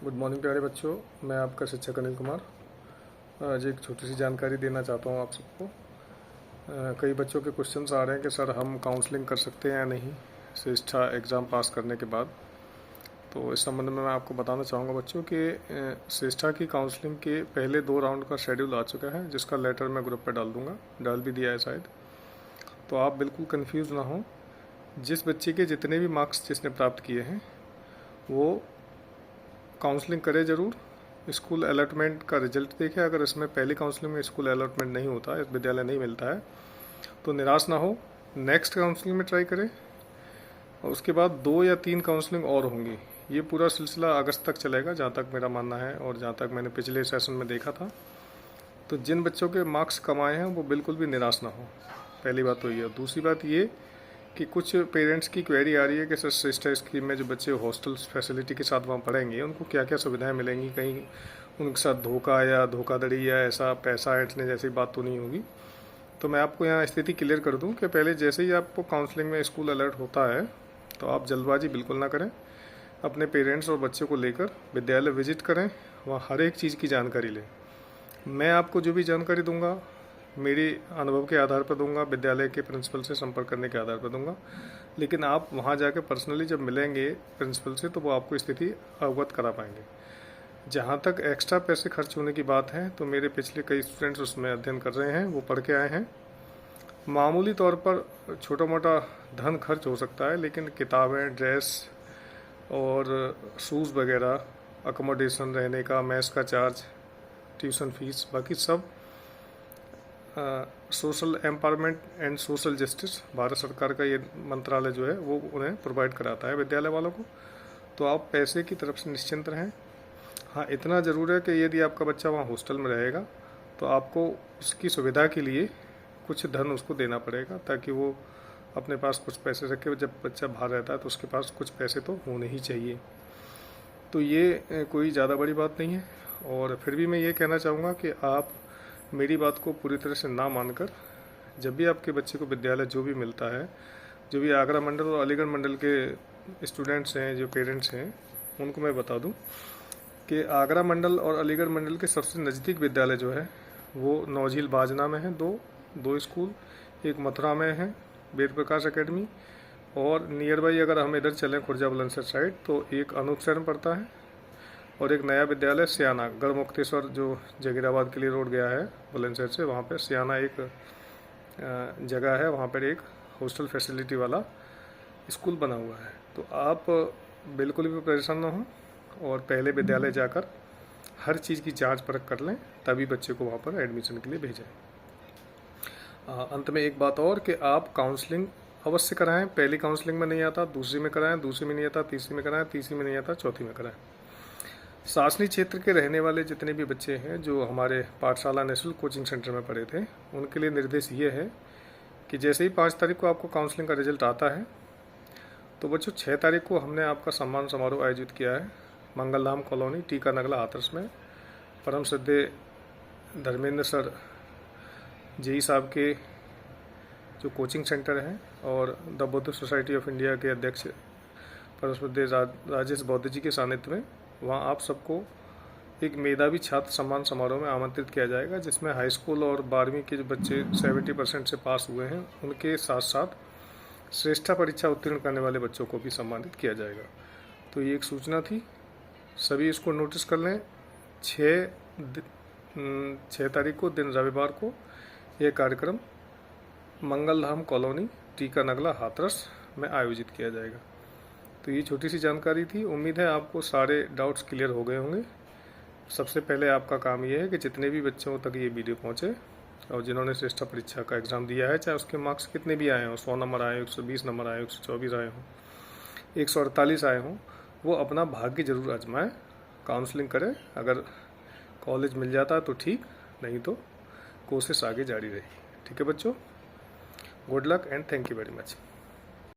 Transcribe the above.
Good morning प्यारे बच्चों, मैं आपका शिक्षक अनिल कुमार। आज एक छोटी सी जानकारी देना चाहता हूँ आप सबको। कई बच्चों के क्वेश्चंस आ रहे हैं कि सर हम काउंसलिंग कर सकते हैं या नहीं श्रेष्ठा एग्ज़ाम पास करने के बाद। तो इस संबंध में मैं आपको बताना चाहूँगा बच्चों कि श्रेष्ठा की काउंसलिंग के पहले 2 राउंड का शेड्यूल आ चुका है, जिसका लेटर मैं ग्रुप पर डाल दूँगा, डाल भी दिया है शायद। तो आप बिल्कुल कन्फ्यूज़ ना हो। जिस बच्चे के जितने भी मार्क्स जिसने प्राप्त किए हैं वो काउंसलिंग करे ज़रूर। स्कूल अलॉटमेंट का रिजल्ट देखे। अगर इसमें पहली काउंसलिंग में स्कूल अलॉटमेंट नहीं होता है, विद्यालय नहीं मिलता है, तो निराश ना हो, नेक्स्ट काउंसलिंग में ट्राई करें। और उसके बाद 2 या 3 काउंसलिंग और होंगी। ये पूरा सिलसिला अगस्त तक चलेगा, जहाँ तक मेरा मानना है और जहाँ तक मैंने पिछले सेशन में देखा था। तो जिन बच्चों के मार्क्स कम आए हैं वो बिल्कुल भी निराश ना हो। पहली बात तो ये। दूसरी बात ये कि कुछ पेरेंट्स की क्वेरी आ रही है कि सर श्रेष्ठा स्कीम में जो बच्चे हॉस्टल फैसिलिटी के साथ वहाँ पढ़ेंगे उनको क्या क्या सुविधाएं मिलेंगी, कहीं उनके साथ धोखा या धोखाधड़ी या ऐसा पैसा ऐंठने जैसी बात तो नहीं होगी। तो मैं आपको यहाँ स्थिति क्लियर कर दूँ कि पहले जैसे ही आपको काउंसलिंग में स्कूल अलर्ट होता है तो आप जल्दबाजी बिल्कुल ना करें। अपने पेरेंट्स और बच्चों को लेकर विद्यालय विजिट करें, वहाँ हर एक चीज़ की जानकारी लें। मैं आपको जो भी जानकारी दूँगा मेरे अनुभव के आधार पर दूंगा, विद्यालय के प्रिंसिपल से संपर्क करने के आधार पर दूंगा। लेकिन आप वहां जाकर पर्सनली जब मिलेंगे प्रिंसिपल से तो वो आपको स्थिति अवगत करा पाएंगे। जहां तक एक्स्ट्रा पैसे खर्च होने की बात है तो मेरे पिछले कई स्टूडेंट्स उसमें अध्ययन कर रहे हैं, वो पढ़ के आए हैं। मामूली तौर पर छोटा मोटा धन खर्च हो सकता है, लेकिन किताबें, ड्रेस और शूज़ वगैरह, अकोमोडेशन, रहने का, मेस का चार्ज, ट्यूशन फीस, बाकी सब social empowerment and social justice Bharat सरकार का ये मंत्रालय जो है वो उन्हें प्रोवाइड कराता है विद्यालय वालों को। तो आप पैसे की तरफ से निश्चिंत रहें। हाँ, इतना ज़रूर है कि यदि आपका बच्चा वहाँ हॉस्टल में रहेगा तो आपको उसकी सुविधा के लिए कुछ धन उसको देना पड़ेगा, ताकि वो अपने पास कुछ पैसे रखे। जब बच्चा बाहर रहता है तो उसके पास कुछ पैसे तो होने ही चाहिए। तो ये कोई ज़्यादा बड़ी बात नहीं है। और फिर भी मैं ये कहना चाहूँगा कि आप मेरी बात को पूरी तरह से ना मानकर, जब भी आपके बच्चे को विद्यालय जो भी मिलता है, जो भी आगरा मंडल और अलीगढ़ मंडल के स्टूडेंट्स हैं, जो पेरेंट्स हैं, उनको मैं बता दूं कि आगरा मंडल और अलीगढ़ मंडल के सबसे नज़दीक विद्यालय जो है वो नौझील बाजना में है। दो स्कूल, एक मथुरा में है वेद प्रकाश अकेडमी, और नियर बाई अगर हम इधर चलें खुर्जा बुलंदशहर साइड तो एक अनूपशहर में पड़ता है, और एक नया विद्यालय सियाना गढ़मुक्तेश्वर जो जगीराबाद के लिए रोड गया है बुलंदशहर से, वहाँ पर सियाना एक जगह है, वहाँ पर एक हॉस्टल फैसिलिटी वाला स्कूल बना हुआ है। तो आप बिल्कुल भी परेशान ना हो और पहले विद्यालय जाकर हर चीज़ की जांच परख कर लें, तभी बच्चे को वहाँ पर एडमिशन के लिए भेजें। अंत में एक बात और कि आप काउंसलिंग अवश्य कराएं। पहली काउंसलिंग में नहीं आता, दूसरी में कराएं, दूसरी में नहीं आता, तीसरी में कराएं, तीसरी में नहीं आता, चौथी में कराएं। शासनीय क्षेत्र के रहने वाले जितने भी बच्चे हैं जो हमारे पाठशाला निःशुल्क कोचिंग सेंटर में पढ़े थे, उनके लिए निर्देश ये है कि जैसे ही 5 तारीख को आपको काउंसलिंग का रिजल्ट आता है तो बच्चों 6 तारीख को हमने आपका सम्मान समारोह आयोजित किया है मंगलधाम कॉलोनी, टीका नगला, हाथरस में। परम श्रद्धेय धर्मेंद्र सर जेई साहब के जो कोचिंग सेंटर हैं और the Buddha society of India के अध्यक्ष परम श्रद्धेय राजेश बौद्ध जी के सानिध्य में वहाँ आप सबको एक मेधावी छात्र सम्मान समारोह में आमंत्रित किया जाएगा, जिसमें हाई स्कूल और 12वीं के जो बच्चे 70% से पास हुए हैं उनके साथ साथ श्रेष्ठा परीक्षा उत्तीर्ण करने वाले बच्चों को भी सम्मानित किया जाएगा। तो ये एक सूचना थी, सभी इसको नोटिस कर लें। 6 तारीख को दिन रविवार को यह कार्यक्रम मंगलधाम कॉलोनी, टीका नगला, हाथरस में आयोजित किया जाएगा। तो ये छोटी सी जानकारी थी। उम्मीद है आपको सारे डाउट्स क्लियर हो गए होंगे। सबसे पहले आपका काम ये है कि जितने भी बच्चों तक ये वीडियो पहुँचे और जिन्होंने श्रेष्ठा परीक्षा का एग्ज़ाम दिया है, चाहे उसके मार्क्स कितने भी आए हों, 100 नंबर आए, 120 नंबर आए, 124 आए हों, 148 आए हों, वो अपना भाग्य जरूर आजमाएं, काउंसलिंग करें। अगर कॉलेज मिल जाता है तो ठीक, नहीं तो कोशिश आगे जारी रहेगी। ठीक है बच्चों, good luck and thank you very much.